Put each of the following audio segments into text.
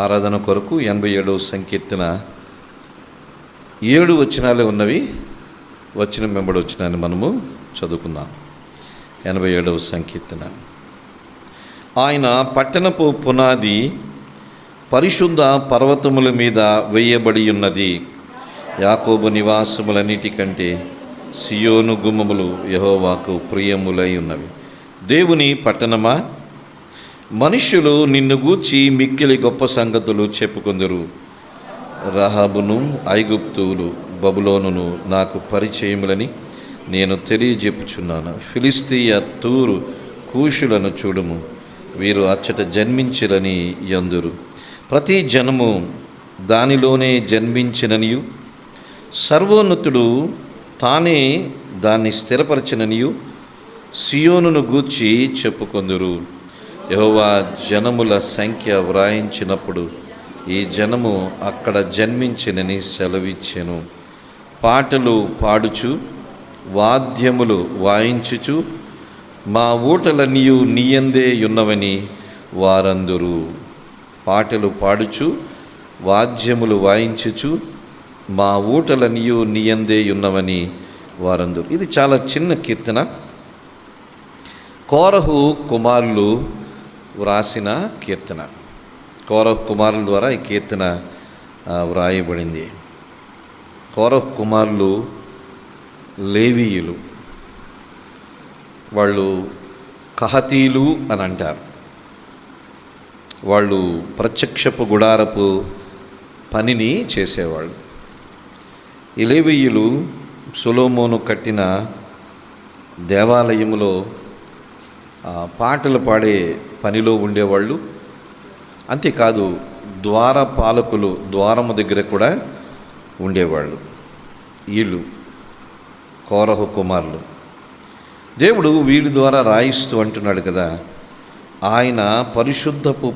ఆరాధన కొరకు 87వ సంకీర్తన 7 వచనాలే ఉన్నవి. వచనం వెంబడి వచనాన్ని మనము చదువుకుందాం. 87వ సంకీర్తన. ఆయన పట్టణపు పునాది పరిశుద్ధ పర్వతముల మీద వేయబడి ఉన్నది. యాకోబు నివాసములన్నిటికంటే సియోను గుమ్మములు యెహోవాకు ప్రియములై ఉన్నవి. దేవుని పట్టణమా, మనుష్యులు నిన్ను గూర్చి మిక్కిలి గొప్ప సంగతులు చెప్పుకొందురు. రహాబును ఐగుప్తులు బబులోనును నాకు పరిచయములని నేను తెలియజెప్పుచున్నాను. ఫిలిస్తీయ తూరు కూషులను చూడుము, వీరు అచ్చట జన్మించిరని యందురు. ప్రతి జనము దానిలోనే జన్మించిననియు, సర్వోన్నతుడు తానే దాన్ని స్థిరపరచిననియు సియోనును గూర్చి చెప్పుకొందురు. యెహోవా జనముల సంఖ్య వ్రాయించినప్పుడు ఈ జనము అక్కడ జన్మించినని సెలవిచ్చెను. పాటలు పాడుచు వాద్యములు వాయించుచు మా ఊటలన్నీయు నీయందే ఉన్నవని వారందరూ. పాటలు పాడుచు వాద్యములు వాయించుచు మా ఊటలన్నీయు నీయందే ఉన్నవని వారందరూ. ఇది చాలా చిన్న కీర్తన. కోరహు కుమారులు వ్రాసిన కీర్తన. కోరహు కుమారుల ద్వారా ఈ కీర్తన వ్రాయబడింది. కోరహు కుమారులు లేవీయులు, వాళ్ళు కహతీలు అని అంటారు. వాళ్ళు ప్రత్యక్షపు గుడారపు పనిని చేసేవాళ్ళు. ఈ లేవీయులు సొలొమోను కట్టిన దేవాలయములో పాటలు పాడే పనిలో ఉండేవాళ్ళు. అంతేకాదు, ద్వారపాలకులు ద్వారము దగ్గర కూడా ఉండేవాళ్ళు. వీళ్ళు కోరహు కుమారులు. దేవుడు వీడి ద్వారా రాయిస్తూ అంటున్నాడు కదా, ఆయన పరిశుద్ధపు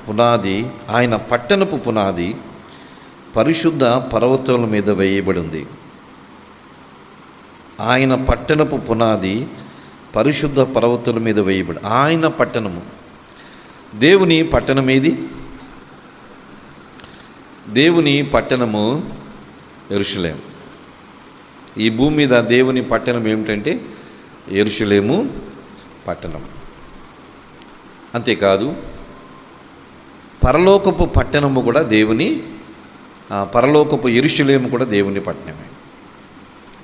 పునాది, ఆయన పట్టణపు పునాది పరిశుద్ధ పర్వతాల మీద వేయబడి ఉంది. ఆయన పట్టణపు పునాది పరిశుద్ధ పర్వతాల మీద వేయబడి, ఆయన పట్టణము. దేవుని పట్టణం ఏది? దేవుని పట్టణము యెరూషలేము. ఈ భూమి మీద దేవుని పట్టణం ఏమిటంటే యెరూషలేము పట్టణం. అంతేకాదు, పరలోకపు పట్టణము కూడా దేవుని, పరలోకపు యెరూషలేము కూడా దేవుని పట్టణమే.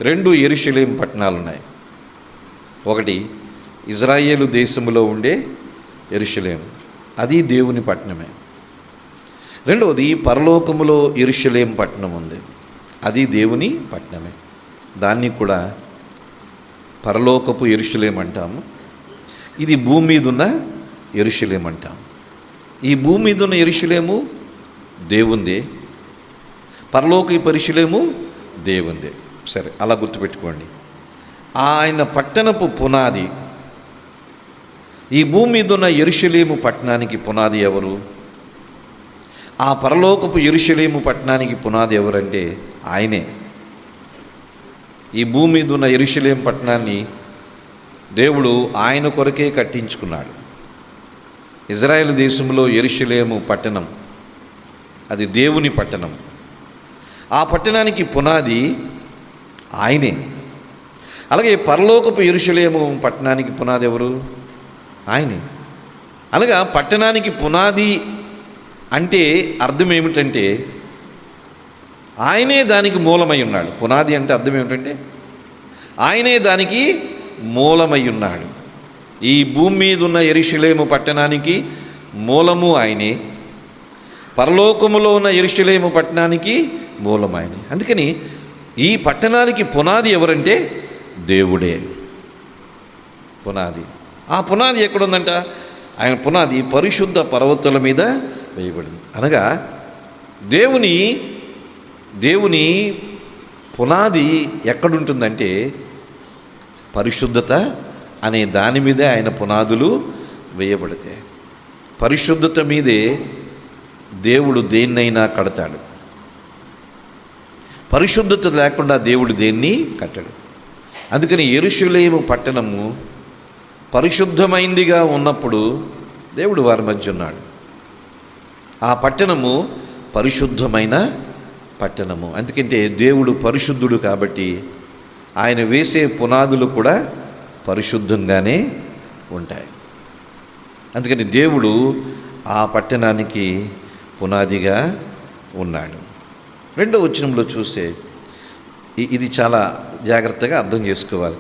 2 యెరూషలేము పట్టణాలు ఉన్నాయి. ఒకటి ఇజ్రాయేలు దేశంలో ఉండే యెరూషలేము, అది దేవుని పట్టణమే. రెండవది పరలోకములో యెరూషలేము పట్టణం ఉంది, అది దేవుని పట్టణమే. దాన్ని కూడా పరలోకపు యెరూషలేము అంటాము. ఇది భూమి మీద ఉన్న యెరూషలేము అంటాము. ఈ భూమి మీద ఉన్న యెరూషలేము దేవుందే, పరలోకపు యెరూషలేము దేవుందే. సరే, అలా గుర్తుపెట్టుకోండి. ఆయన పట్టణపు పునాది, ఈ భూమి మీద ఉన్న యెరూషలేము పట్టణానికి పునాది ఎవరు? ఆ పరలోకపు యెరూషలేము పట్టణానికి పునాది ఎవరంటే ఆయనే. ఈ భూమి మీద ఉన్న యెరూషలేము పట్టణాన్ని దేవుడు ఆయన కొరకే కట్టించుకున్నాడు. ఇజ్రాయేల్ దేశంలో యెరూషలేము పట్టణం, అది దేవుని పట్టణం. ఆ పట్టణానికి పునాది ఆయనే. అలాగే పరలోకపు యెరూషలేము పట్టణానికి పునాది ఎవరు? ఆయనే. అనగా పట్టణానికి పునాది అంటే అర్థం ఏమిటంటే ఆయనే దానికి మూలమై ఉన్నాడు. పునాది అంటే అర్థం ఏమిటంటే ఆయనే దానికి మూలమై ఉన్నాడు. ఈ భూమి మీద ఉన్న యెరూషలేము పట్టణానికి మూలము ఆయనే, పరలోకములో ఉన్న యెరూషలేము పట్టణానికి మూలం ఆయనే. అందుకని ఈ పట్టణానికి పునాది ఎవరంటే దేవుడే. పునాది. ఆ పునాది ఎక్కడుందంట? ఆయన పునాది పరిశుద్ధ పర్వతాల మీద వేయబడింది. అనగా దేవుని పునాది ఎక్కడుంటుందంటే పరిశుద్ధత అనే దాని మీదే ఆయన పునాదులు వేయబడితే. పరిశుద్ధత మీదే దేవుడు దేన్నైనా కడతాడు. పరిశుద్ధత లేకుండా దేవుడు దేన్ని కట్టడు. అందుకని యెరూషలేము పట్టణము పరిశుద్ధమైందిగా ఉన్నప్పుడు దేవుడు వారి మధ్య ఉన్నాడు. ఆ పట్టణము పరిశుద్ధమైన పట్టణము. ఎందుకంటే దేవుడు పరిశుద్ధుడు కాబట్టి ఆయన వేసే పునాదులు కూడా పరిశుద్ధంగానే ఉంటాయి. అందుకని దేవుడు ఆ పట్టణానికి పునాదిగా ఉన్నాడు. రెండో వచనంలో చూస్తే ఇది చాలా జాగ్రత్తగా అర్థం చేసుకోవాలి.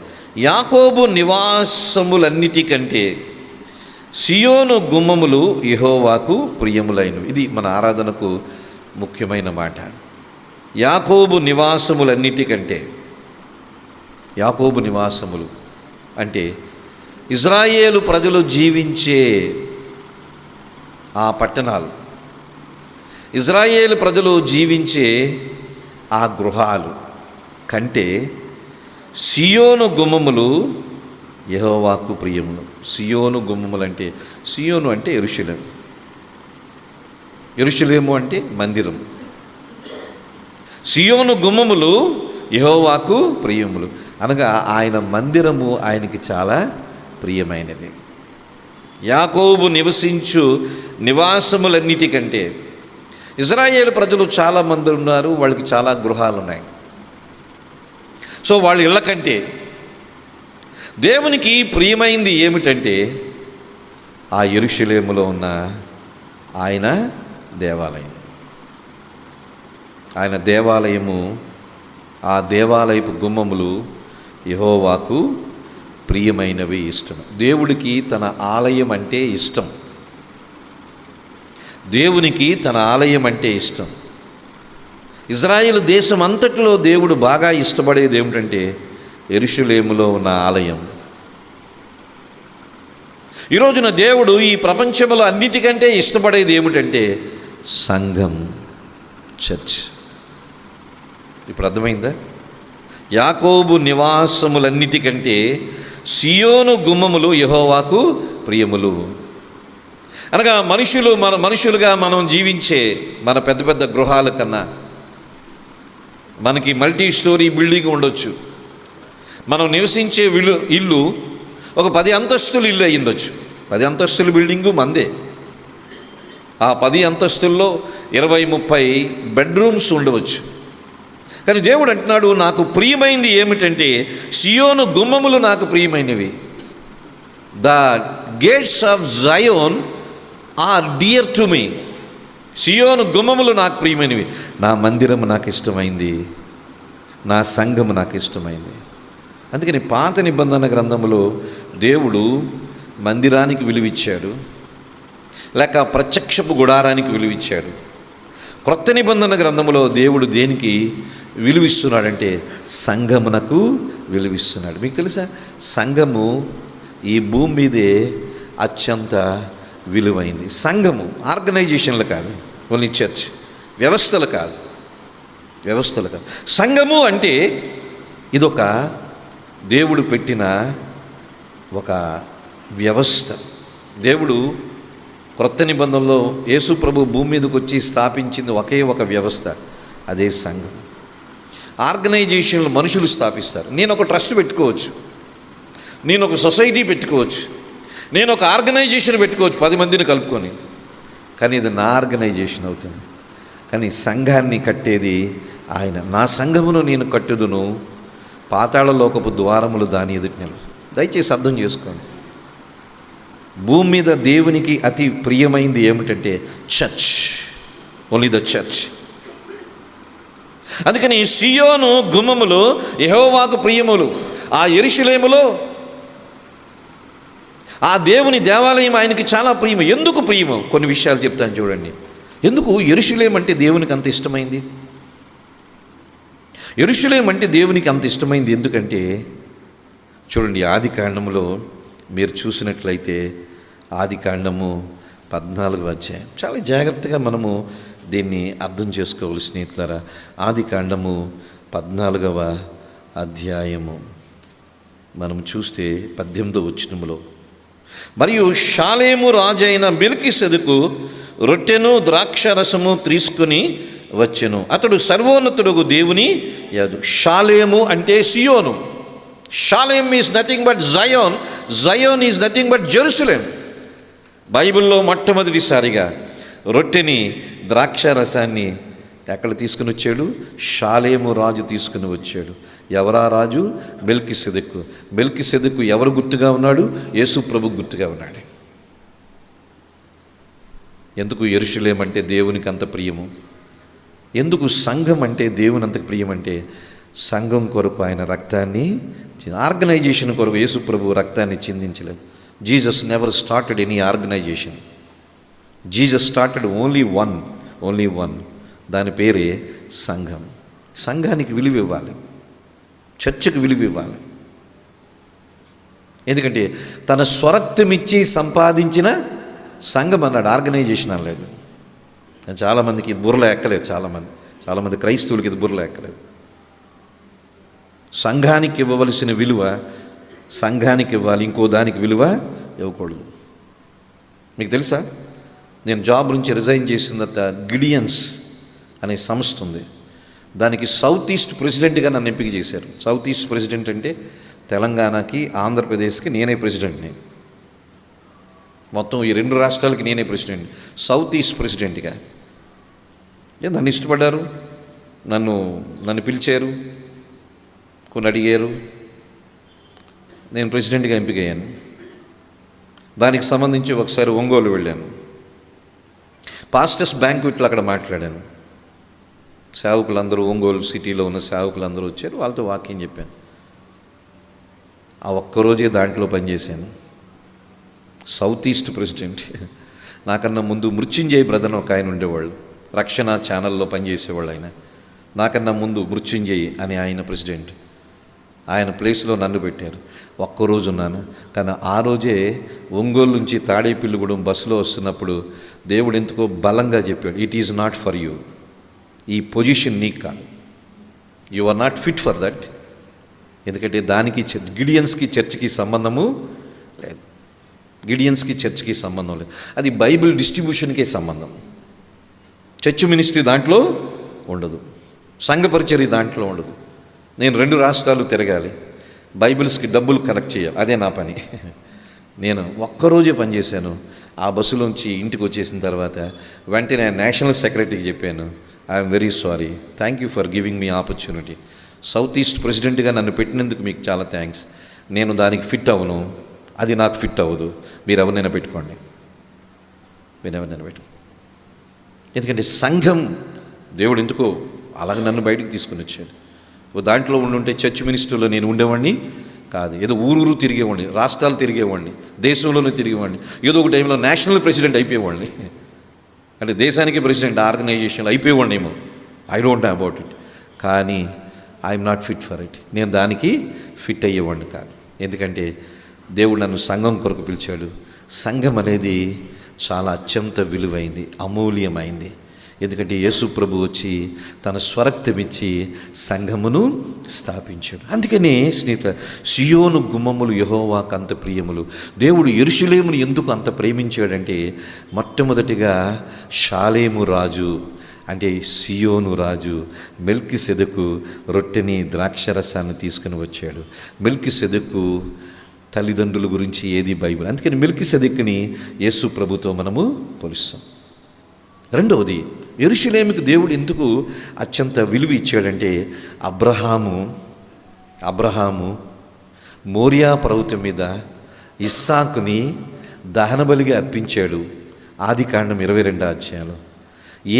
యాకోబు నివాసములన్నిటికంటే సియోను గుమ్మములు యెహోవాకు ప్రియములైనవి. ఇది మన ఆరాధనకు ముఖ్యమైన మాట. యాకోబు నివాసములన్నిటికంటే, యాకోబు నివాసములు అంటే ఇజ్రాయేలు ప్రజలు జీవించే ఆ పట్టణాలు, ఇజ్రాయేలు ప్రజలు జీవించే ఆ గృహాలు కంటే సియోను గుమ్మములు యెహోవాకు ప్రియములు. సియోను గుమ్మములు అంటే, సియోను అంటే యెరూషలేము, యెరూషలేము అంటే మందిరం. సియోను గుమ్మములు యెహోవాకు ప్రియములు అనగా ఆయన మందిరము ఆయనకి చాలా ప్రియమైనది. యాకోబు నివసించు నివాసములన్నిటికంటే, ఇజ్రాయేలు ప్రజలు చాలామంది ఉన్నారు, వాళ్ళకి చాలా గృహాలు ఉన్నాయి. సో వాళ్ళ ఇళ్ళ కంటే దేవునికి ప్రియమైంది ఏమిటంటే ఆ యెరూషలేములో ఉన్న ఆయన దేవాలయం. ఆయన దేవాలయము, ఆ దేవాలయపు గుమ్మములు యెహోవాకు ప్రియమైనవి, ఇష్టం. దేవుడికి తన ఆలయం అంటే ఇష్టం. దేవునికి తన ఆలయం అంటే ఇష్టం. ఇజ్రాయేలు దేశం అంతటిలో దేవుడు బాగా ఇష్టపడేది ఏమిటంటే యెరూషలేములో ఉన్న ఆలయం. ఈ రోజున దేవుడు ఈ ప్రపంచంలో అన్నిటికంటే ఇష్టపడేది ఏమిటంటే సంఘం, చర్చ్. ఇప్పుడు అర్థమైందా? యాకోబు నివాసములన్నిటికంటే సియోను గుమ్మములు యెహోవాకు ప్రియములు అనగా మనుషులుగా మనం జీవించే మన పెద్ద పెద్ద గృహాల కన్నా మనకి మల్టీ స్టోరీ బిల్డింగ్ ఉండొచ్చు. మనం నివసించే ఇల్లు ఒక 10 అంతస్తుల ఇల్లు అయి ఉండొచ్చు. 10 అంతస్తుల బిల్డింగు మందే. ఆ 10 అంతస్తుల్లో 20-30 బెడ్రూమ్స్ ఉండవచ్చు. కానీ దేవుడు అంటున్నాడు, నాకు ప్రియమైనది ఏమిటంటే సియోను గుమ్మములు నాకు ప్రియమైనవి. The gates of Zion are dear to me. సియోను గుమ్మములు నాకు ప్రియమైనవి. నా మందిరము నాకు ఇష్టమైంది, నా సంఘము నాకు ఇష్టమైంది. అందుకని పాత నిబంధన గ్రంథములో దేవుడు మందిరానికి విలువిచ్చాడు, లేక ప్రత్యక్షపు గుడారానికి విలువిచ్చాడు. క్రొత్త నిబంధన గ్రంథములో దేవుడు దేనికి విలువిస్తున్నాడంటే సంఘమునకు విలువిస్తున్నాడు. మీకు తెలుసా, సంఘము ఈ భూమి మీదే అత్యంత విలువైంది. సంఘము ఆర్గనైజేషన్లు కాదు, ఓన్లీ చర్చ్, వ్యవస్థలు కాదు. సంఘము అంటే ఇదొక దేవుడు పెట్టిన ఒక వ్యవస్థ. దేవుడు క్రొత్త నిబంధనలో యేసు ప్రభు భూమి మీదకి వచ్చి స్థాపించింది ఒకే ఒక వ్యవస్థ, అదే సంఘం. ఆర్గనైజేషన్లు మనుషులు స్థాపిస్తారు. నేను ఒక ట్రస్ట్ పెట్టుకోవచ్చు, నేను ఒక సొసైటీ పెట్టుకోవచ్చు, నేను ఒక ఆర్గనైజేషన్ పెట్టుకోవచ్చు 10 మందిని కలుపుకొని. కానీ ఇది నా ఆర్గనైజేషన్ అవుతుంది. కానీ సంఘాన్ని కట్టేది ఆయన. నా సంఘమును నేను కట్టుదును, పాతాళలోకపు ద్వారములు దాని ఎదుటి నిలువు. దయచేసి అర్థం చేసుకోండి. భూమి మీద దేవునికి అతి ప్రియమైంది ఏమిటంటే చర్చ్, ఓన్లీ ద చర్చ్. అందుకని సియోను గుమ్మములు యెహోవాకు ప్రియములు. ఆ యెరూషలేములో ఆ దేవుని దేవాలయం ఆయనకి చాలా ప్రియము. ఎందుకు ప్రియము? కొన్ని విషయాలు చెప్తాను చూడండి. ఎందుకు యెరూషలేము అంటే దేవునికి అంత ఇష్టమైంది? యెరూషలేము అంటే దేవునికి అంత ఇష్టమైంది ఎందుకంటే చూడండి, ఆది కాండములో మీరు చూసినట్లయితే ఆది కాండము 14వ అధ్యాయం. చాలా జాగ్రత్తగా మనము దీన్ని అర్థం చేసుకోవాలి స్నేహితులారా. ఆది కాండము 14వ అధ్యాయము మనం చూస్తే 18వ వచనములో, మరియు షాలేము రాజైన మెల్కీసెదెకు రొట్టెను ద్రాక్షరసము తీసుకుని వచ్చెను. అతడు సర్వోన్నతుడు దేవుని యాజు. షాలేము అంటే సియోను. Shalem is nothing but Zion. Zion is nothing but Jerusalem. బైబిల్లో మొట్టమొదటిసారిగా రొట్టెని, ద్రాక్ష రసాన్ని ఎక్కడ తీసుకుని వచ్చాడు? షాలేము రాజు తీసుకుని వచ్చాడు. ఎవరా రాజు? మెల్కీసెదెకు. మెల్కీసెదెకు ఎవరు గుర్తుగా ఉన్నాడు? యేసు ప్రభు గుర్తుగా ఉన్నాడు. ఎందుకు యెరూషలేము అంటే దేవునికి అంత ప్రియము? ఎందుకు సంఘం అంటే దేవుని అంత ప్రియమంటే, సంఘం కొరకు ఆయన రక్తాన్ని, ఆర్గనైజేషన్ కొరకు యేసు ప్రభు రక్తాన్ని చిందించలేదు. Jesus never started any organization. Jesus started only one. దాని పేరే సంఘం. సంఘానికి విలువ ఇవ్వాలి, చర్చకు విలువ ఇవ్వాలి. ఎందుకంటే తన స్వరక్తమిచ్చి సంపాదించిన సంఘం అన్నాడు, ఆర్గనైజేషన్ అనలేదు. చాలామందికి ఇది బుర్రలో ఎక్కలేదు. చాలామంది క్రైస్తవులకి ఇది బుర్రలో ఎక్కలేదు. సంఘానికి ఇవ్వవలసిన విలువ సంఘానికి ఇవ్వాలి, ఇంకో దానికి విలువ ఇవ్వకూడదు. మీకు తెలుసా, నేను జాబ్ నుంచి రిజైన్ చేసిన తర్వాత గిడియన్స్ అనే సంస్థ ఉంది. దానికి సౌత్ ఈస్ట్ ప్రెసిడెంట్గా నన్ను ఎంపిక చేశారు. సౌత్ ఈస్ట్ ప్రెసిడెంట్ అంటే తెలంగాణకి, ఆంధ్రప్రదేశ్కి నేనే ప్రెసిడెంట్ని. మొత్తం ఈ 2 రాష్ట్రాలకి నేనే ప్రెసిడెంట్, సౌత్ ఈస్ట్ ప్రెసిడెంట్గా. నన్ను ఇష్టపడ్డారు, నన్ను పిలిచారు, కొన్ని అడిగారు, నేను ప్రెసిడెంట్గా ఎంపికయ్యాను. దానికి సంబంధించి ఒకసారి ఒంగోలు వెళ్ళాను. పాస్టర్స్ బ్యాంక్వెట్లో అక్కడ మాట్లాడాను. సేవకులందరూ, ఒంగోలు సిటీలో ఉన్న సేవకులందరూ వచ్చారు, వాళ్ళతో వాక్యం చెప్పాను. ఆ ఒక్కరోజే దాంట్లో పనిచేశాను. South east president. నాకన్నా ముందు మృత్యుంజయ్ బ్రదర్ ఒక ఆయన ఉండేవాళ్ళు, రక్షణ ఛానల్లో పనిచేసేవాళ్ళు. ఆయన నాకన్నా ముందు మృత్యుంజయ్ అని ఆయన ప్రెసిడెంట్. ఆయన ప్లేస్లో నన్ను పెట్టారు. ఒక్కరోజు ఉన్నాను. కానీ ఆ రోజే ఒంగోలు నుంచి తాడేపల్లిగూడెం బస్సులో వస్తున్నప్పుడు దేవుడు ఎందుకో బలంగా చెప్పాడు, it is not for you. ఈ పొజిషన్ నీకు కాదు, you are not fit for that. ఎందుకంటే దానికి గిడియన్స్కి చర్చికి సంబంధము లేదు. గిడియన్స్కి చర్చ్కి సంబంధం లేదు. అది బైబిల్ డిస్ట్రిబ్యూషన్కే సంబంధం. చర్చ్ మినిస్ట్రీ దాంట్లో ఉండదు, సంఘ పరిచర్య దాంట్లో ఉండదు. నేను 2 రాష్ట్రాలు తిరగాలి, బైబిల్స్కి డబ్బులు కలెక్ట్ చేయాలి, అదే నా పని. నేను ఒక్కరోజే పనిచేశాను. ఆ బస్సులోంచి ఇంటికి వచ్చేసిన తర్వాత వెంటనే నేషనల్ సెక్రటరీకి చెప్పాను, I'm very sorry, thank you for giving me opportunity. South east ప్రెసిడెంట్గా నన్ను పెట్టినందుకు మీకు చాలా థ్యాంక్స్. నేను దానికి ఫిట్ అవ్వను, అది నాకు ఫిట్ అవ్వదు. మీరు ఎవరినైనా పెట్టుకోండి. ఎందుకంటే సంఘం, దేవుడు ఎందుకో అలాగే నన్ను బయటికి తీసుకుని వచ్చాడు. దాంట్లో ఉండుంటే చర్చ్ మినిస్టర్లో నేను ఉండేవాడిని కాదు. ఏదో ఊరు తిరిగేవాడిని, రాష్ట్రాలు తిరిగేవాడిని, దేశంలోనే తిరిగేవాడిని. ఏదో ఒక టైంలో నేషనల్ ప్రెసిడెంట్ అయిపోయేవాడిని. అంటే దేశానికి ప్రెసిడెంట్, ఆర్గనైజేషన్లో అయిపోయేవాడిని ఏమో, I don't know about it. కానీ I'm not fit for it. నేను దానికి ఫిట్ అయ్యేవాడిని కాదు. ఎందుకంటే దేవుడు నన్ను సంఘం కొరకు పిలిచాడు. సంఘం అనేది చాలా అత్యంత విలువైంది, అమూల్యమైంది. ఎందుకంటే యేసు ప్రభు వచ్చి తన స్వరక్తమిచ్చి సంఘమును స్థాపించాడు. అందుకనే స్నేహితుల, సియోను గుమ్మములు యెహోవాకు అంత ప్రియములు. దేవుడు యెరూషలేమును ఎందుకు అంత ప్రేమించాడంటే, మొట్టమొదటిగా షాలేము రాజు అంటే సియోను రాజు మెల్కీసెదెకు రొట్టెని, ద్రాక్షరసాన్ని తీసుకుని వచ్చాడు. మెల్కీసెదెకు తల్లిదండ్రుల గురించి ఏది బైబిల్. అందుకని మెల్కీసెదెకుని యేసు ప్రభుతో మనము పోలుస్తాం. రెండవది, యెరూషలేముకు దేవుడు ఎందుకు అత్యంత విలువ ఇచ్చాడంటే, అబ్రహాము మోరియా పర్వతం మీద ఇస్సాకుని దహనబలిగా అర్పించాడు. ఆదికాండం 22వ అధ్యాయంలో.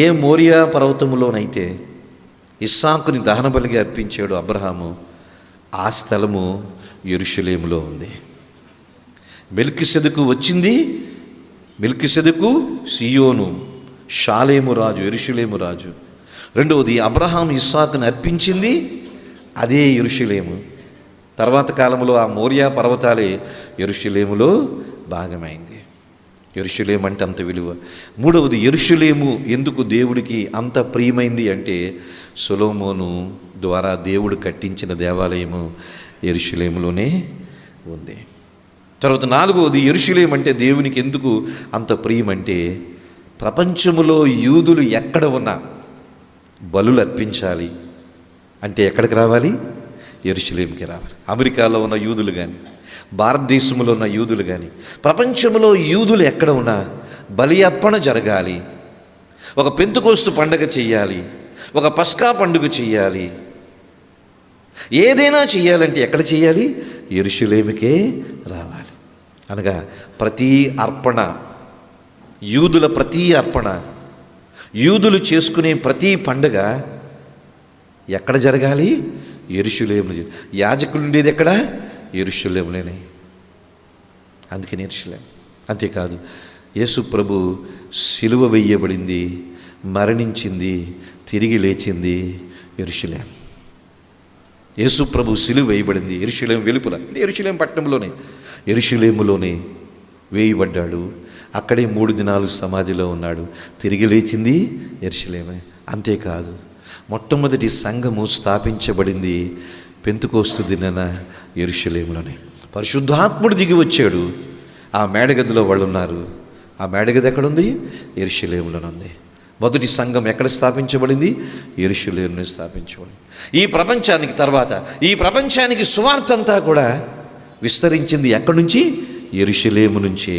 ఏ మోరియా పర్వతములోనైతే ఇస్సాకుని దహనబలిగా అర్పించాడు అబ్రహాము, ఆ స్థలము యెరూషలేములో ఉంది. మెల్కీసెదెకు వచ్చింది, మెల్కీసెదెకు సియోను, షాలేము రాజు, యెరూషలేము రాజు. రెండవది, అబ్రహాం ఇస్సాకుని అర్పించింది, అదే యెరూషలేము. తర్వాత కాలంలో ఆ మోరియా పర్వతాలే యెరూషలేములో భాగమైంది. యెరూషలేము అంటే అంత విలువ. మూడవది, యెరూషలేము ఎందుకు దేవుడికి అంత ప్రియమైంది అంటే, సొలొమోను ద్వారా దేవుడు కట్టించిన దేవాలయము యెరూషలేములోనే ఉంది. తర్వాత నాలుగవది, యెరూషలేము అంటే దేవునికి ఎందుకు అంత ప్రియమంటే, ప్రపంచములో యూదులు ఎక్కడ ఉన్నా బలులు అర్పించాలి అంటే ఎక్కడికి రావాలి? యెరూషలేముకి రావాలి. అమెరికాలో ఉన్న యూదులు కానీ, భారతదేశంలో ఉన్న యూదులు కానీ, ప్రపంచంలో యూదులు ఎక్కడ ఉన్నా బలి అర్పణ జరగాలి ఒక పెంతుకోస్తు పండగ చెయ్యాలి, ఒక పస్కా పండుగ చెయ్యాలి, ఏదైనా చెయ్యాలంటే ఎక్కడ చెయ్యాలి? యెరూషలేముకే రావాలి. అనగా ప్రతి అర్పణ, యూదుల ప్రతి అర్పణ, యూదులు చేసుకునే ప్రతి పండుగ ఎక్కడ జరగాలి? యెరూషలేములో. యాజకులు ఉండేది ఎక్కడ? యెరూషలేములోనే. అందుకని యెరూషలేము. అంతేకాదు, యేసు ప్రభు సిలువ వేయబడింది, మరణించింది, తిరిగి లేచింది యెరూషలేము. యేసు ప్రభు సిలువ వేయబడింది యెరూషలేము వెలుపల, అంటే యెరూషలేము పట్టణంలోనే, యెరూషలేములోనే వేయబడ్డాడు. అక్కడే 3 దినాలు సమాధిలో ఉన్నాడు. తిరిగి లేచింది యెరూషలేమే. అంతేకాదు, మొట్టమొదటి సంఘము స్థాపించబడింది పెంతెకోస్తు దినాన యెరూషలేములోనే. పరిశుద్ధాత్ముడు దిగి వచ్చాడు. ఆ మేడగదిలో వాళ్ళు ఉన్నారు. ఆ మేడగది ఎక్కడుంది? యెరూషలేములోనే ఉంది. మొదటి సంఘం ఎక్కడ స్థాపించబడింది? యెరూషలేములో స్థాపించబడింది. ఈ ప్రపంచానికి తర్వాత, ఈ ప్రపంచానికి సువార్త అంతా కూడా విస్తరించింది ఎక్కడి నుంచి? యెరూషలేము నుంచి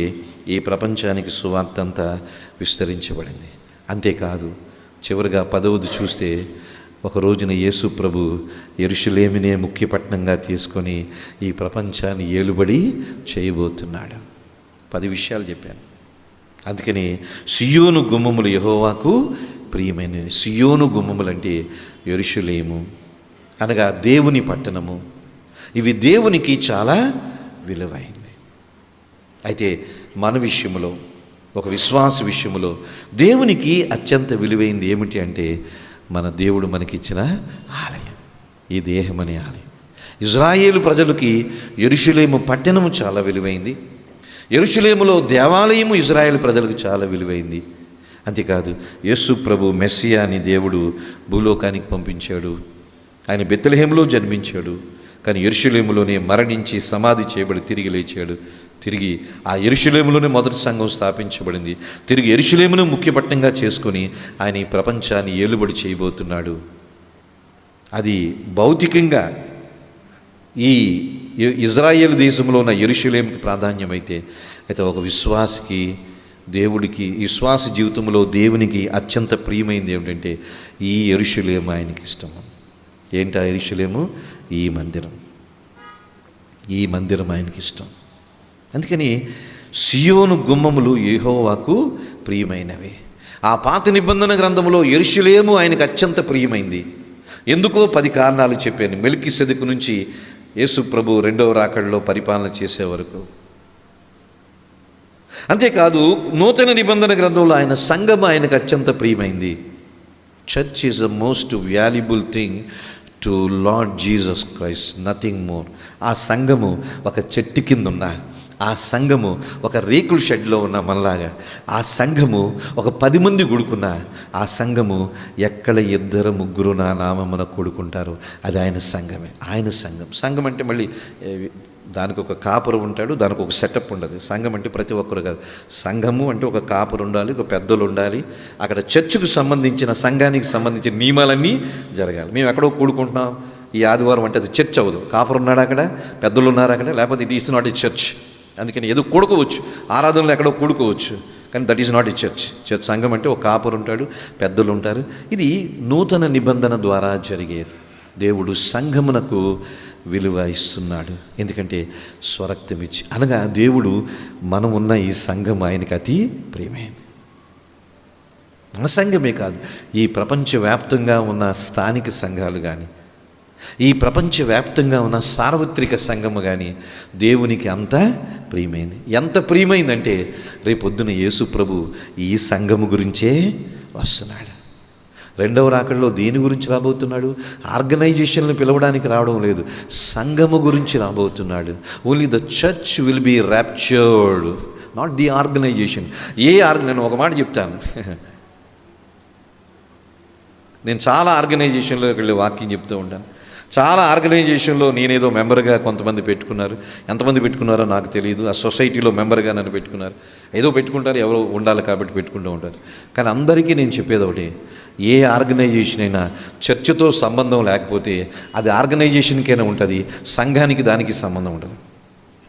ఈ ప్రపంచానికి సువార్త అంతా విస్తరించబడింది. అంతేకాదు, చివరిగా 10వది చూస్తే, ఒక రోజున యేసు ప్రభు యెరూషలేమునే ముఖ్య పట్టణంగా తీసుకొని ఈ ప్రపంచాన్ని ఏలుబడి చేయబోతున్నాడు. 10 విషయాలు చెప్పాను. అందుకని సియోను గుమ్మములు యెహోవాకు ప్రియమైనవి. సియోను గుమ్మములు అంటే యెరూషలేము అనగా దేవుని పట్టణము. ఇవి దేవునికి చాలా విలువైంది. అయితే మన విషయంలో, ఒక విశ్వాస విషయంలో దేవునికి అత్యంత విలువైంది ఏమిటి అంటే, మన దేవుడు మనకిచ్చిన ఆలయం, ఈ దేహం అనే ఆలయం. ఇజ్రాయేలు ప్రజలకి యెరూషలేము పట్టణము చాలా విలువైంది. యెరూషలేములో దేవాలయము ఇజ్రాయేలు ప్రజలకు చాలా విలువైంది. అంతేకాదు, యేసు ప్రభు మెస్సియాని దేవుడు భూలోకానికి పంపించాడు. ఆయన బెత్లెహేములో జన్మించాడు, కానీ యెరూషలేములోనే మరణించి సమాధి చేయబడి తిరిగి లేచాడు. తిరిగి ఆ యెరూషలేములోనే మొదటి సంఘం స్థాపించబడింది. తిరిగి యెరూషలేమును ముఖ్య పట్టణంగా చేసుకొని ఆయన ఈ ప్రపంచాన్ని ఏలుబడి చేయబోతున్నాడు. అది భౌతికంగా ఈ ఇజ్రాయేల్ దేశంలో ఉన్న యెరూషలేముకి ప్రాధాన్యమైతే, అయితే ఒక విశ్వాసికి, దేవుడికి, విశ్వాస జీవితంలో దేవునికి అత్యంత ప్రియమైనది ఏమిటంటే ఈ యెరూషలేము ఆయనకి ఇష్టము. ఏంటి ఆ యెరూషలేము? ఈ మందిరం. ఈ మందిరం ఆయనకి ఇష్టం. అందుకని సియోను గుమ్మములు యెహోవాకు ప్రియమైనవి. ఆ పాత నిబంధన గ్రంథంలో యెరూషలేము ఆయనకు అత్యంత ప్రియమైంది. ఎందుకో 10 కారణాలు చెప్పాను. మెల్కీసెదెకు నుంచి యేసు ప్రభు 2వ రాకడలో పరిపాలన చేసే వరకు. అంతేకాదు, నూతన నిబంధన గ్రంథంలో ఆయన సంఘం ఆయనకు అత్యంత ప్రియమైంది. Church is the most valuable thing to Lord Jesus Christ, nothing more. ఆ సంఘము ఒక చెట్టు కింద ఉన్న, ఆ సంఘము ఒక రేకుల షెడ్లో ఉన్న మనలాగా, ఆ సంఘము ఒక 10 మంది కూడుకున్న, ఆ సంఘము ఎక్కడ 2-3 నా నామమున కూడుకుంటారు, అది ఆయన సంఘమే. ఆయన సంఘం. సంఘం అంటే మళ్ళీ దానికి ఒక కాపురం ఉంటాడు, దానికి ఒక సెటప్ ఉండదు. సంఘం అంటే ప్రతి ఒక్కరు కాదు. సంఘము అంటే ఒక కాపురు ఉండాలి, ఒక పెద్దలు ఉండాలి. అక్కడ చర్చికి సంబంధించిన, సంఘానికి సంబంధించిన నియమాలన్నీ జరగాలి. మేము ఎక్కడో కూడుకుంటున్నాం ఈ ఆదివారం అంటే అది చర్చ్ అవ్వదు. కాపురు ఉన్నాడు అక్కడ, పెద్దలు ఉన్నారు అక్కడ, లేకపోతే it is not a church. అందుకని ఏదో కూడుకోవచ్చు, ఆరాధనలు ఎక్కడో కూడుకోవచ్చు, కానీ that is not a church. Church సంఘం అంటే ఒక కాపురు ఉంటాడు, పెద్దలు ఉంటారు. ఇది నూతన నిబంధన ద్వారా జరిగేది. దేవుడు సంఘమునకు విలువ ఇస్తున్నాడు. ఎందుకంటే స్వరక్తం ఇచ్చి, అనగా దేవుడు మనం ఉన్న ఈ సంఘం ఆయనకి అతి ప్రియమైంది. మన సంఘమే కాదు, ఈ ప్రపంచవ్యాప్తంగా ఉన్న స్థానిక సంఘాలు కానీ, ఈ ప్రపంచవ్యాప్తంగా ఉన్న సార్వత్రిక సంఘము కానీ దేవునికి అంత ప్రియమైంది. ఎంత ప్రియమైందంటే, రేపొద్దున యేసు ప్రభు ఈ సంఘము గురించే వస్తున్నాడు. 2వ రాకడలో దేని గురించి రాబోతున్నాడు? ఆర్గనైజేషన్లు పిలవడానికి రావడం లేదు, సంఘము గురించి రాబోతున్నాడు. Only the church will be raptured, not the organisation. నేను ఒక మాట చెప్తాను, నేను చాలా ఆర్గనైజేషన్లోకి వెళ్ళి వాక్యం చెప్తూ ఉంటాను. చాలా ఆర్గనైజేషన్లో నేనేదో మెంబర్గా కొంతమంది పెట్టుకున్నారు. ఎంతమంది పెట్టుకున్నారో నాకు తెలియదు. ఆ సొసైటీలో మెంబర్గా నన్ను పెట్టుకున్నారు. ఏదో పెట్టుకుంటారు, ఎవరో ఉండాలి కాబట్టి పెట్టుకుంటూ ఉంటారు. కానీ అందరికీ నేను చెప్పేది ఒకటి, ఏ ఆర్గనైజేషన్ అయినా చర్చతో సంబంధం లేకపోతే అది ఆర్గనైజేషన్కైనా ఉంటుంది, సంఘానికి దానికి సంబంధం ఉండదు.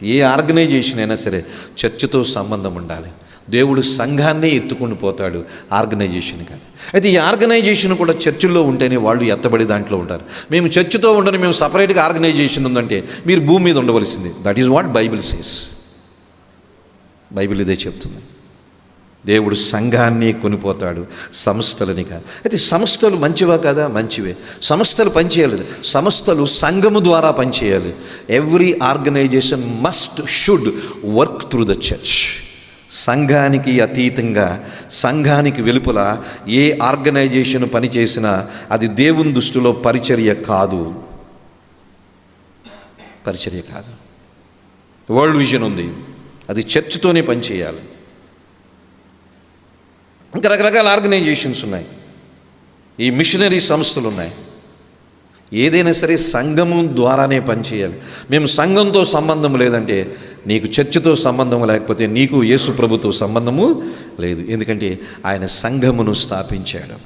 ఏ ఆర్గనైజేషన్ అయినా సరే చర్చతో సంబంధం ఉండాలి. దేవుడు సంఘాన్నే ఎత్తుకుని పోతాడు, ఆర్గనైజేషన్ కాదు. అయితే ఈ ఆర్గనైజేషన్ కూడా చర్చిల్లో ఉంటేనే వాళ్ళు ఎత్తబడి దాంట్లో ఉంటారు. మేము చర్చితో ఉండని, మేము సపరేట్గా ఆర్గనైజేషన్ ఉందంటే మీరు భూమి మీద ఉండవలసింది. That is what Bible says. Bible ఇదే చెప్తుంది. దేవుడు సంఘాన్ని కొనిపోతాడు, సంస్థలని కాదు. అయితే సంస్థలు మంచివా కాదా? మంచివే. సంస్థలు పనిచేయాలి, సంస్థలు సంఘము ద్వారా పనిచేయాలి. Every organisation should work through the church. సంఘానికి అతీతంగా, సంఘానికి వెలుపల ఏ ఆర్గనైజేషన్ పనిచేసినా అది దేవుని దృష్టిలో పరిచర్య కాదు. పరిచర్య కాదు. వరల్డ్ విజన్ ఉంది, అది చర్చ్తోనే పనిచేయాలి. ఇంకా రకరకాల ఆర్గనైజేషన్స్ ఉన్నాయి, ఈ మిషనరీ సంస్థలు ఉన్నాయి. ఏదైనా సరే సంఘము ద్వారానే పనిచేయాలి. మేము సంఘంతో సంబంధం లేదంటే, నీకు చర్చితో సంబంధం లేకపోతే నీకు యేసు ప్రభుతో సంబంధము లేదు. ఎందుకంటే ఆయన సంఘమును స్థాపించాడు,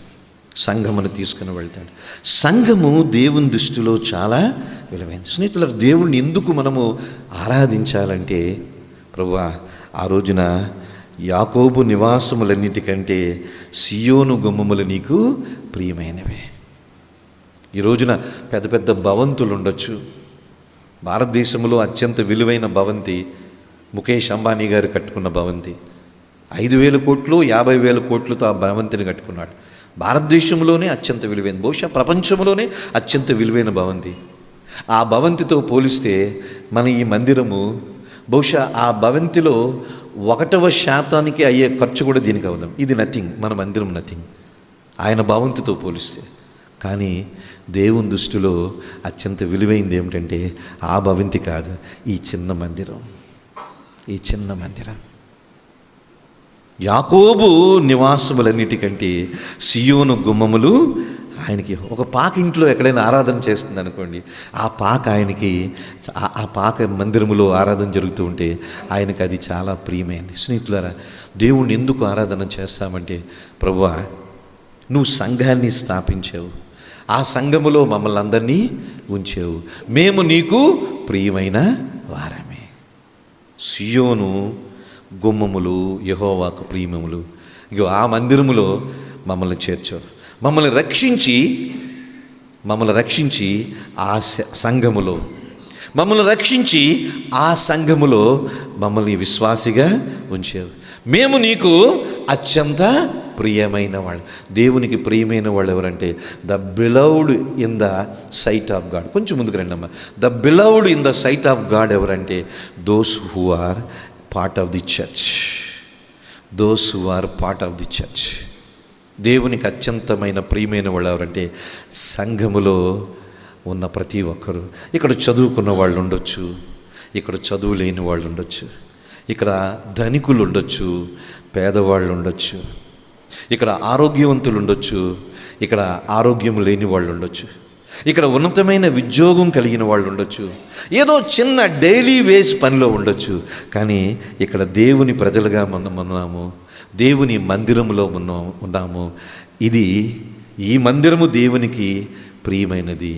సంఘమును తీసుకుని వెళ్తాడు. సంఘము దేవుని దృష్టిలో చాలా విలువైంది. స్నేహితులారా, దేవుణ్ణి ఎందుకు మనము ఆరాధించాలంటే, ప్రభువా ఆ రోజున యాకోబు నివాసములన్నిటికంటే సియోను గుమ్మములు నీకు ప్రియమైనవే. ఈ రోజున పెద్ద పెద్ద భవంతులు ఉండొచ్చు. భారతదేశంలో అత్యంత విలువైన భవంతి ముఖేష్ అంబానీ గారు కట్టుకున్న భవంతి. 5,000 కోట్లు 50,000 కోట్లతో ఆ భవంతిని కట్టుకున్నాడు. భారతదేశంలోనే అత్యంత విలువైన, బహుశా ప్రపంచంలోనే అత్యంత విలువైన భవంతి. ఆ భవంతితో పోలిస్తే మన ఈ మందిరము బహుశా ఆ భవంతిలో 1% అయ్యే ఖర్చు కూడా దీనికి అవుదాం. ఇది నథింగ్, మన మందిరం నథింగ్ ఆయన భవంతితో పోలిస్తే. కానీ దేవుని దృష్టిలో అత్యంత విలువైంది ఏమిటంటే ఆ భవంతి కాదు, ఈ చిన్న మందిరం. ఈ చిన్న మందిరం యాకోబు నివాసములన్నిటికంటే సియోను గుమ్మములు ఆయనకి. ఒక పాక ఇంట్లో ఎక్కడైనా ఆరాధన చేస్తుంది అనుకోండి, ఆ పాక ఆయనకి, ఆ పాక మందిరములో ఆరాధన జరుగుతూ ఉంటే ఆయనకి అది చాలా ప్రియమైంది. స్నేహితులారా, దేవుణ్ణి ఎందుకు ఆరాధన చేస్తామంటే, ప్రభువా నువ్వు సంఘాన్ని స్థాపించావు, ఆ సంఘములో మమ్మల్ని అందరినీ ఉంచావు, మేము నీకు ప్రియమైన వారమే. సియోను గుమ్మములు యెహోవాకు ప్రియములు. ఇగో ఆ మందిరములో మమ్మల్ని చేర్చావు, మమ్మల్ని రక్షించి ఆ సంఘములో మమ్మల్ని విశ్వాసిగా ఉంచావు. మేము నీకు అత్యంత ప్రియమైన వాళ్ళు. దేవునికి ప్రియమైన వాళ్ళు ఎవరంటే the beloved in the sight of God. కొంచెం ముందుకు రండి అమ్మా. The beloved in the sight of God ఎవరంటే those who are part of the church. దేవునికి అత్యంతమైన ప్రియమైన వాళ్ళు ఎవరంటే సంఘములో ఉన్న ప్రతి ఒక్కరు. ఇక్కడ చదువుకున్న వాళ్ళు ఉండొచ్చు, ఇక్కడ చదువు లేని వాళ్ళు ఉండొచ్చు, ఇక్కడ ధనికులు ఉండొచ్చు, పేదవాళ్ళు ఉండొచ్చు, ఇక్కడ ఆరోగ్యవంతులు ఉండొచ్చు, ఇక్కడ ఆరోగ్యం లేని వాళ్ళు ఉండొచ్చు, ఇక్కడ ఉన్నతమైన ఉద్యోగం కలిగిన వాళ్ళు ఉండొచ్చు, ఏదో చిన్న డైలీ వేజ్ పనిలో ఉండొచ్చు. కానీ ఇక్కడ దేవుని ప్రజలుగా ఉన్నాము, దేవుని మందిరములో ఉన్నాము. ఈ మందిరము దేవునికి ప్రియమైనది.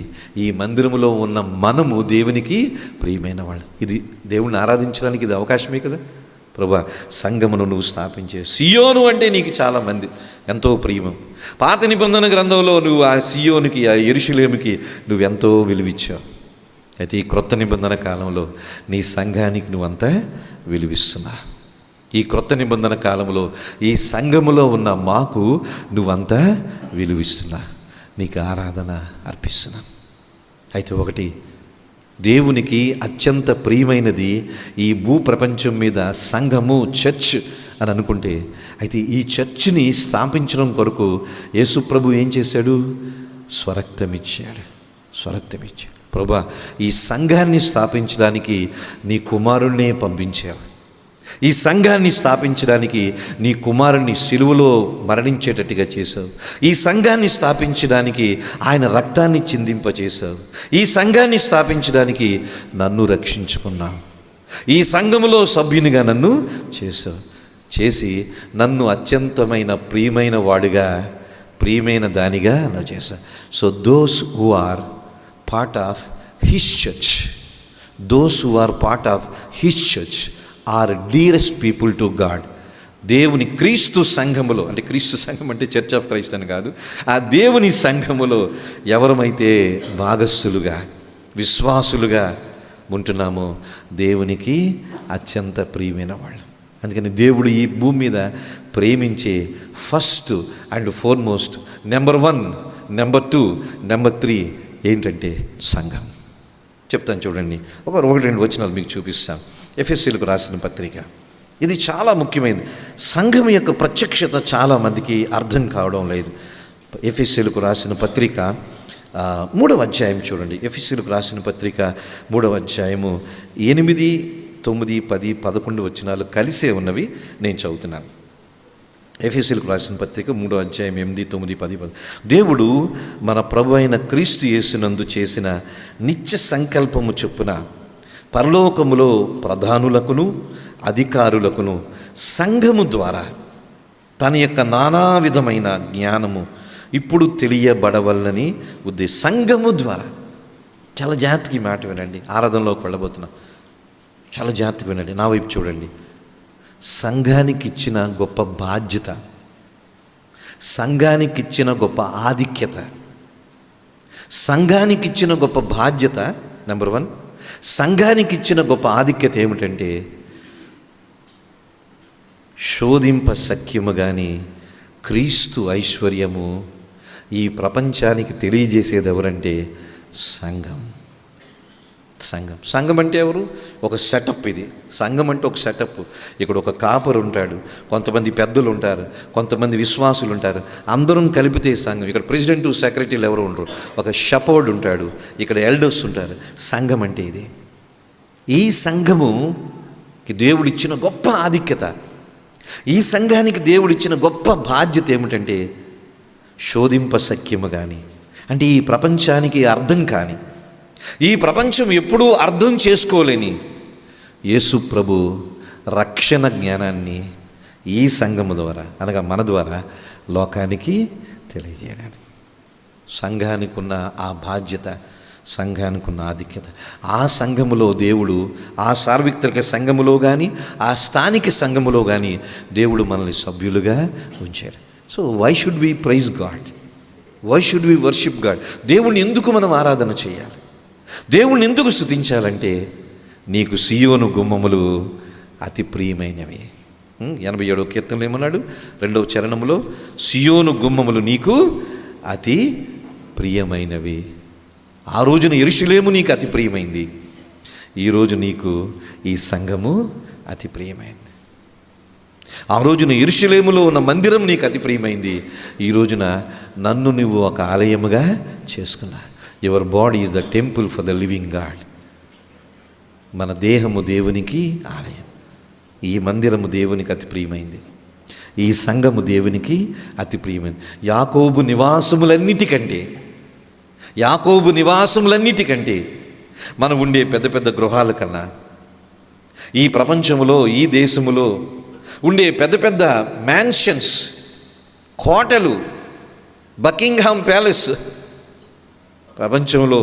ఈ మందిరములో ఉన్న మనము దేవునికి ప్రియమైన వాళ్ళు. ఇది దేవుణ్ణి ఆరాధించడానికి ఇది అవకాశమే కదా. ప్రభా, సంఘమును నువ్వు స్థాపించే. సియోను అంటే నీకు చాలా మంది ఎంతో ప్రియమం. పాత నిబంధన గ్రంథంలో నువ్వు ఆ సియోనుకి, ఆ యెరూషలేముకి నువ్వు ఎంతో విలువిచ్చావు. అయితే ఈ క్రొత్త నిబంధన కాలంలో నీ సంఘానికి నువ్వంతా విలువిస్తున్నా. ఈ క్రొత్త నిబంధన కాలంలో ఈ సంఘములో ఉన్న మాకు నువ్వంతా విలువిస్తున్నా, నీకు ఆరాధన అర్పిస్తున్నా. అయితే ఒకటి, దేవునికి అత్యంత ప్రియమైనది ఈ భూప్రపంచం మీద సంఘము, చర్చ్ అని అనుకుంటే, అయితే ఈ చర్చ్ని స్థాపించడం కొరకు యేసుప్రభు ఏం చేశాడు? స్వరక్తమిచ్చాడు. ప్రభువా, ఈ సంఘాన్ని స్థాపించడానికి నీ కుమారుణ్ణే పంపించావు. ఈ సంఘాన్ని స్థాపించడానికి నీ కుమారుణ్ణి సిలువలో మరణించేటట్టుగా చేశావు. ఈ సంఘాన్ని స్థాపించడానికి ఆయన రక్తాన్ని చిందింపచేశావు. ఈ సంఘాన్ని స్థాపించడానికి నన్ను రక్షించుకున్నావు. ఈ సంఘములో సభ్యునిగా నన్ను చేసి నన్ను అత్యంతమైన ప్రియమైన వాడిగా, ప్రియమైన దానిగా నా చేశావు. So those who are part of his church are dearest people to God. దేవుని క్రీస్తు సంఘములో, అంటే క్రీస్తు సంఘం అంటే చర్చ్ ఆఫ్ క్రైస్ట్ అని కాదు, ఆ దేవుని సంఘములో ఎవరమైతే భాగస్థులుగా విశ్వాసులుగా ఉంటున్నామో దేవునికి అత్యంత ప్రియమైన వాళ్ళు. అందుకని దేవుడు ఈ భూమి మీద ప్రేమించే first and foremost number 1, number 2, number 3 ఏంటంటే సంఘం. చెప్తాను చూడండి, ఒక 1-2 వచనాలు మీకు చూపిస్తాను. ఎఫెసీయులకు రాసిన పత్రిక, ఇది చాలా ముఖ్యమైనది. సంఘం యొక్క ప్రత్యక్షత చాలామందికి అర్థం కావడం లేదు. ఎఫెసీయులకు రాసిన పత్రిక 3వ అధ్యాయం చూడండి. ఎఫెసీయులకు రాసిన పత్రిక 3వ అధ్యాయము 8, 9, 10, 11 వచనాలు కలిసే ఉన్నవి, నేను చదువుతున్నాను. ఎఫెసీయులకు రాసిన పత్రిక 3వ అధ్యాయం 8, 9, 10. దేవుడు మన ప్రభు అయిన క్రీస్తు యేసునందు చేసిన నిత్య సంకల్పము చొప్పున పరలోకములో ప్రధానులకును అధికారులకును సంఘము ద్వారా తన యొక్క నానా విధమైన జ్ఞానము ఇప్పుడు తెలియబడవలనని ఉద్దేశం. సంఘము ద్వారా, చాలా జాగ్రత్తగా ఈ మాట వినండి, ఆరాధనలోకి వెళ్ళబోతున్నా, చాలా జాగ్రత్తగా వినండి, నా వైపు చూడండి. సంఘానికి ఇచ్చిన గొప్ప బాధ్యత, సంఘానికి ఇచ్చిన గొప్ప ఆధిక్యత, సంఘానికి ఇచ్చిన గొప్ప బాధ్యత. నెంబర్ 1, సంఘానికి ఇచ్చిన గొప్ప ఆధిక్యత ఏమిటంటే శోధింప సఖ్యము కానీ క్రీస్తు ఐశ్వర్యము ఈ ప్రపంచానికి తెలియజేసేది ఎవరంటే సంఘం. సంఘం సంఘం అంటే ఎవరు? ఒక సెటప్. ఇది సంఘం అంటే ఒక సెటప్. ఇక్కడ ఒక కాపరు ఉంటాడు, కొంతమంది పెద్దలు ఉంటారు, కొంతమంది విశ్వాసులు ఉంటారు, అందరం కలిపితే సంఘం. ఇక్కడ ప్రెసిడెంట్, సెక్రటరీలు ఎవరు ఉండరు, ఒక షెపర్డ్ ఉంటాడు, ఇక్కడ ఎల్డర్స్ ఉంటారు. సంఘం అంటే ఇది. ఈ సంఘముకి దేవుడిచ్చిన గొప్ప ఆధిక్యత, ఈ సంఘానికి దేవుడిచ్చిన గొప్ప బాధ్యత ఏమిటంటే శోధింప సఖ్యము కానీ, అంటే ఈ ప్రపంచానికి అర్థం కాని, ఈ ప్రపంచం ఎప్పుడూ అర్థం చేసుకోలేని యేసు ప్రభు రక్షణ జ్ఞానాన్ని ఈ సంఘము ద్వారా, అనగా మన ద్వారా లోకానికి తెలియజేయడానికి. సంఘానికి ఉన్న ఆ బాధ్యత, సంఘానికి ఉన్న ఆధిక్యత, ఆ సంఘములో దేవుడు, ఆ సార్వత్రిక సంఘములో కానీ ఆ స్థానిక సంఘములో కానీ దేవుడు మనల్ని సభ్యులుగా ఉంచారు. So why should we praise God? Why should we worship God? దేవుణ్ణి ఎందుకు మనం ఆరాధన చేయాలి? దేవుణ్ణి ఎందుకు స్తుతించాలంటే నీకు సియోను గుమ్మములు అతి ప్రియమైనవి. 87వ కీర్తనలో ఏమన్నాడు? 2వ చరణములో సియోను గుమ్మములు నీకు అతి ప్రియమైనవి. ఆ రోజున యెరూషలేము నీకు అతి ప్రియమైంది, ఈరోజు నీకు ఈ సంఘము అతి ప్రియమైంది. ఆ రోజున యెరూషలేములో ఉన్న మందిరం నీకు అతి ప్రియమైంది, ఈ రోజున నన్ను నువ్వు ఒక ఆలయముగా చేసుకున్నా. Your body is the temple for the living God. మన దేహము దేవునికి ఆలయం. ఈ మందిరము దేవునికి అతి ప్రియమైంది, ఈ సంఘము దేవునికి అతి ప్రియమైంది. యాకోబు నివాసములన్నిటికంటే మనం ఉండే పెద్ద పెద్ద గృహాల కన్నా, ఈ ప్రపంచంలో, ఈ దేశములో ఉండే పెద్ద పెద్ద మ్యాన్షన్స్, కోటలు, బకింగ్హామ్ ప్యాలెస్, ప్రపంచంలో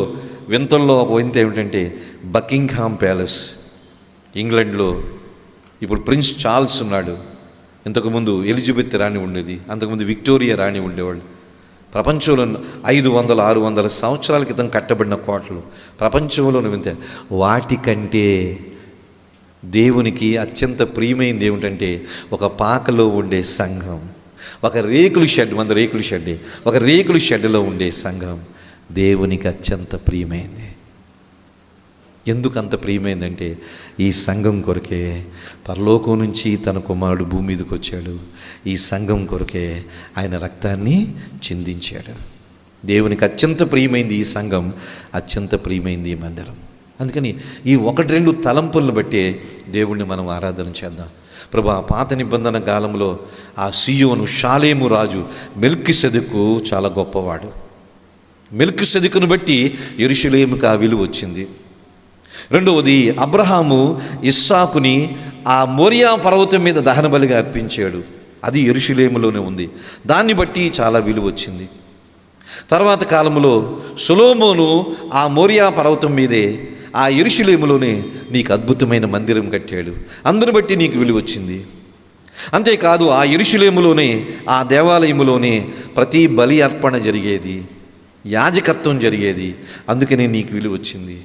వింతల్లో ఒక వింత ఏమిటంటే బకింగ్హామ్ ప్యాలెస్. ఇంగ్లాండ్లో ఇప్పుడు ప్రిన్స్ చార్ల్స్ ఉన్నాడు, ఇంతకుముందు ఎలిజబెత్ రాణి ఉండేది, అంతకుముందు విక్టోరియా రాణి ఉండేవాళ్ళు. ప్రపంచంలో 500-600 సంవత్సరాల క్రితం కట్టబడిన కోటలు ప్రపంచంలోనే వింత. వాటికంటే దేవునికి అత్యంత ప్రియమైనది ఏమిటంటే ఒక పాకలో ఉండే సంఘం, ఒక రేకుల షెడ్, మన రేకుల షెడ్, ఒక రేకుల షెడ్లో ఉండే సంఘం దేవునికి అత్యంత ప్రియమైంది. ఎందుకు అంత ప్రియమైందంటే ఈ సంఘం కొరకే పరలోకం నుంచి తన కుమారుడు భూమి మీదకి వచ్చాడు. ఈ సంఘం కొరకే ఆయన రక్తాన్ని చిందించాడు. దేవునికి అత్యంత ప్రియమైంది ఈ సంఘం, అత్యంత ప్రియమైంది ఈ మందిరం. అందుకని ఈ 1-2 తలంపులను బట్టే దేవుణ్ణి మనం ఆరాధన చేద్దాం. ప్రభా, పాత నిబంధన కాలంలో ఆ సియోను, షాలేము రాజు మెల్కీసెదెకు చాలా గొప్పవాడు. మెల్కీసెదెకును బట్టి యెరూషలేముకు ఆ విలువ వచ్చింది. రెండవది, అబ్రహాము ఇస్సాకుని ఆ మోరియా పర్వతం మీద దహన బలిగా అర్పించాడు, అది యెరూషలేములోనే ఉంది, దాన్ని బట్టి చాలా విలువ వచ్చింది. తర్వాత కాలంలో సొలొమోను ఆ మోరియా పర్వతం మీదే, ఆ యెరూషలేములోనే నీకు అద్భుతమైన మందిరం కట్టాడు, అందును బట్టి నీకు విలువ వచ్చింది. అంతేకాదు ఆ యెరూషలేములోనే, ఆ దేవాలయములోనే ప్రతి బలి అర్పణ జరిగేది, యాజకత్వం జరిగేది. అందుకనే నీకు విలువ వచ్చింది.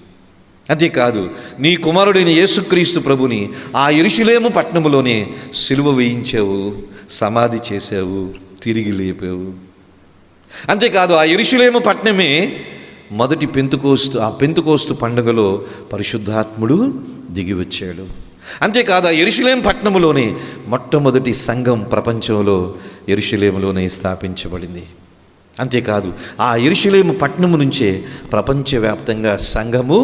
అంతేకాదు నీ కుమారుడైన యేసుక్రీస్తు ప్రభుని ఆ యెరూషలేము పట్టణములోనే సిలువ వేయించావు, సమాధి చేశావు, తిరిగి లేపావు. అంతేకాదు ఆ యెరూషలేము పట్టణమే మొదటి పెంతుకోస్తు, ఆ పెంతుకోస్తు పండుగలో పరిశుద్ధాత్ముడు దిగి వచ్చాడు. అంతేకాదు ఆ యెరూషలేము పట్టణములోనే మొట్టమొదటి సంఘం ప్రపంచంలో యెరూషలేములోనే స్థాపించబడింది. అంతేకాదు ఆ యెరూషలేము పట్టణము నుంచే ప్రపంచవ్యాప్తంగా సంఘము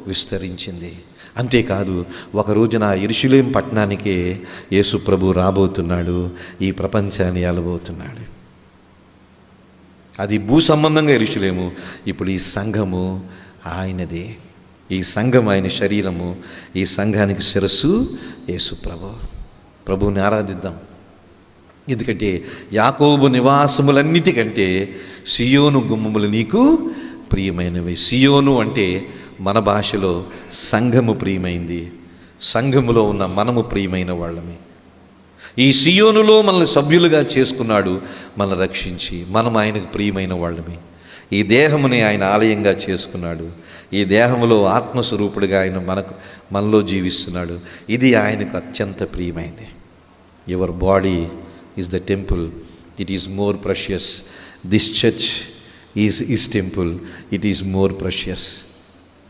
విస్తరించింది. అంతేకాదు ఒక రోజున యెరూషలేము పట్టణానికే యేసు ప్రభు రాబోతున్నాడు, ఈ ప్రపంచాన్ని ఏలబోతున్నాడు. అది భూ సంబంధంగా యెరూషలేము, ఇప్పుడు ఈ సంఘము ఆయనది. ఈ సంఘం ఆయన శరీరము, ఈ సంఘానికి శిరస్సు యేసు ప్రభు. ప్రభువుని ఆరాధిద్దాం. ఎందుకంటే యాకోబు నివాసములన్నిటికంటే సియోను గుమ్మములు నీకు ప్రియమైనవి. సియోను అంటే మన భాషలో సంఘము ప్రియమైంది, సంఘములో ఉన్న మనము ప్రియమైన వాళ్ళమే. ఈ సియోనులో మనల్ని సభ్యులుగా చేసుకున్నాడు, మనల్ని రక్షించి మనం ఆయనకు ప్రియమైన వాళ్ళమే. ఈ దేహముని ఆయన ఆలయంగా చేసుకున్నాడు, ఈ దేహములో ఆత్మస్వరూపుడిగా ఆయన మనలో జీవిస్తున్నాడు. ఇది ఆయనకు అత్యంత ప్రియమైంది. Your body is the temple, it is more precious. This church is temple, it is more precious.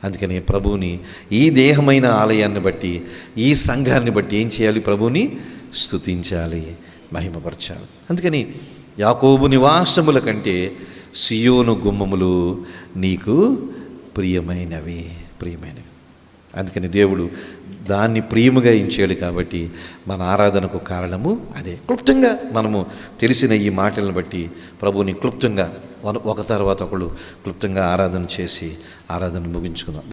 అందుకని ప్రభువుని ఈ దేహమైన ఆలయాన్ని బట్టి, ఈ సంఘాన్ని బట్టి ఏం చేయాలి? ప్రభువుని స్తుతించాలి, మహిమపరచాలి. అందుకని యాకోబు నివాసముల కంటే సియోను గుమ్మములు నీకు ప్రియమైనవి. అందుకని దేవుడు దాన్ని ప్రియముగా ఎంచాడు. కాబట్టి మన ఆరాధనకు కారణము అదే. క్లుప్తంగా మనము తెలిసిన ఈ మాటలను బట్టి ప్రభువుని క్లుప్తంగా ఒక తర్వాత ఒకళ్ళు క్లుప్తంగా ఆరాధన చేసి ఆరాధన ముగించుకుందాం.